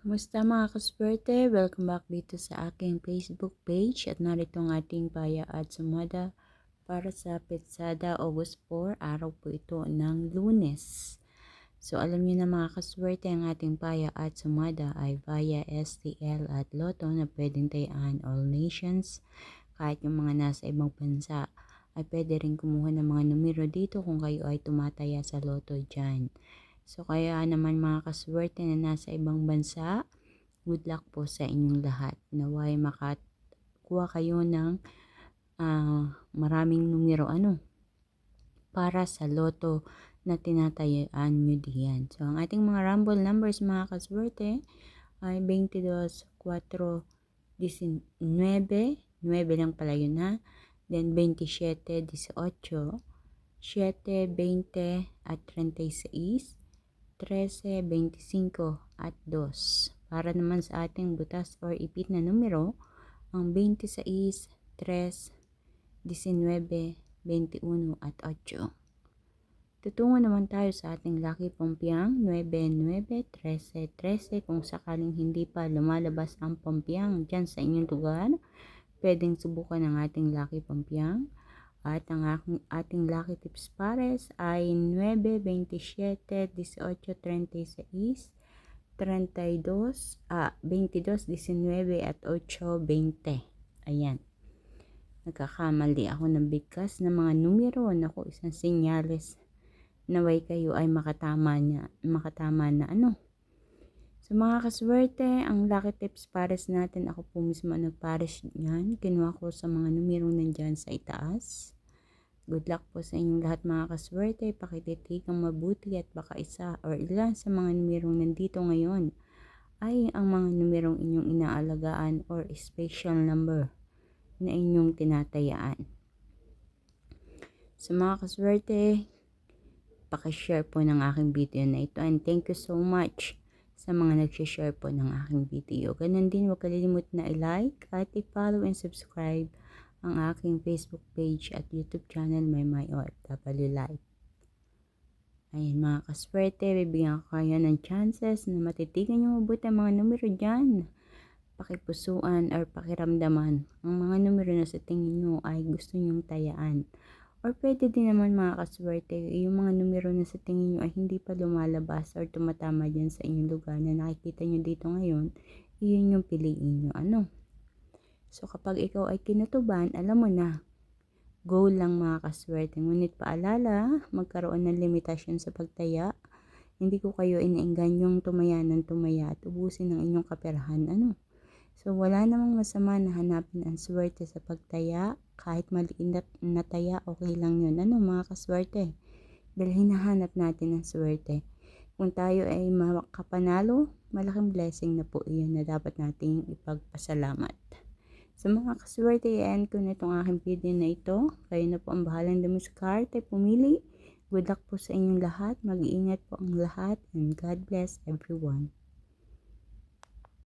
Kumusta mga kaswerte? Welcome back dito sa aking Facebook page at narito ang ating paya at sumada para sa Petsada August 4, araw po ito ng Lunes. So alam niyo na mga kaswerte, ang ating paya at sumada ay via STL at Lotto na pwedeng tayaan all nations. Kahit yung mga nasa ibang bansa ay pwede rin kumuha ng mga numero dito kung kayo ay tumataya sa Lotto dyan. So kaya naman mga kaswerte na nasa ibang bansa, good luck po sa inyong lahat. Naway makakuha kayo ng maraming numero para sa Lotto na tinatayaan nyo diyan. So ang ating mga rumble numbers mga kaswerte ay 22, 4, 19, 9 lang pala yun ha. Then 27, 18, 7, 20 at 36. 13, 25 at 2. Para naman sa ating butas or ipit na numero, ang 26, 3, 19, 21 at 8. Tutungo naman tayo sa ating lucky pompiang 9, 9, 13, 13 kung sakaling hindi pa lumalabas ang pompiang dyan sa inyong lugar. Pwedeng subukan ang ating lucky pompiang. At ang ating lucky tips pares ay 9, 27, 18, 36, 32, 22, 19 at 8, 20. Ayan. Nagkakamali ako ng bigkas na mga numero. Naku, isang senyales. Naway kayo ay makatama na So mga kaswerte, ang lucky tips pares natin, ako po mismo nagpares yan. Kinuha ko sa mga numero nandyan sa itaas. Good luck po sa inyong lahat mga kaswerte. Pakititikang mabuti at baka isa or ilan sa mga numerong nandito ngayon ay ang mga numerong inyong inaalagaan or special number na inyong tinatayaan. So mga kaswerte, pakishare po ng aking video na ito and thank you so much sa mga nagsishare po ng aking video. Ganun din, huwag kalilimut na i-like at i-follow and subscribe ang aking Facebook page at YouTube channel, My OFW Life. Ayan mga kaswerte, bibigyan ko kayo ng chances na matitigan nyo mabuti ang mga numero dyan. Pakipusuan or pakiramdaman ang mga numero na sa tingin nyo ay gusto nyong tayaan. Or pwede din naman mga kaswerte, yung mga numero na sa tingin nyo ay hindi pa lumalabas or tumatama dyan sa inyong lugar na nakikita nyo dito ngayon, iyon yung piliin nyo. So kapag ikaw ay kinutuban, alam mo na, go lang mga kaswerte. Ngunit paalala, magkaroon ng limitasyon sa pagtaya. Hindi ko kayo inaingganyong tumaya ng tumaya at ubusin ang inyong kaperahan. So wala namang masama na hanapin ang swerte sa pagtaya. Kahit maliit na taya, okay lang yun. Mga kaswerte? Dahil hinahanap natin ang swerte. Kung tayo ay makapanalo, malaking blessing na po iyon na dapat nating ipagpasalamat. Sa mga kaswerte, i-end ko na itong aking video na ito. Kayo na po ang bahalang dumiskarte, pumili. Good luck po sa inyong lahat. Mag-iingat po ang lahat and God bless everyone.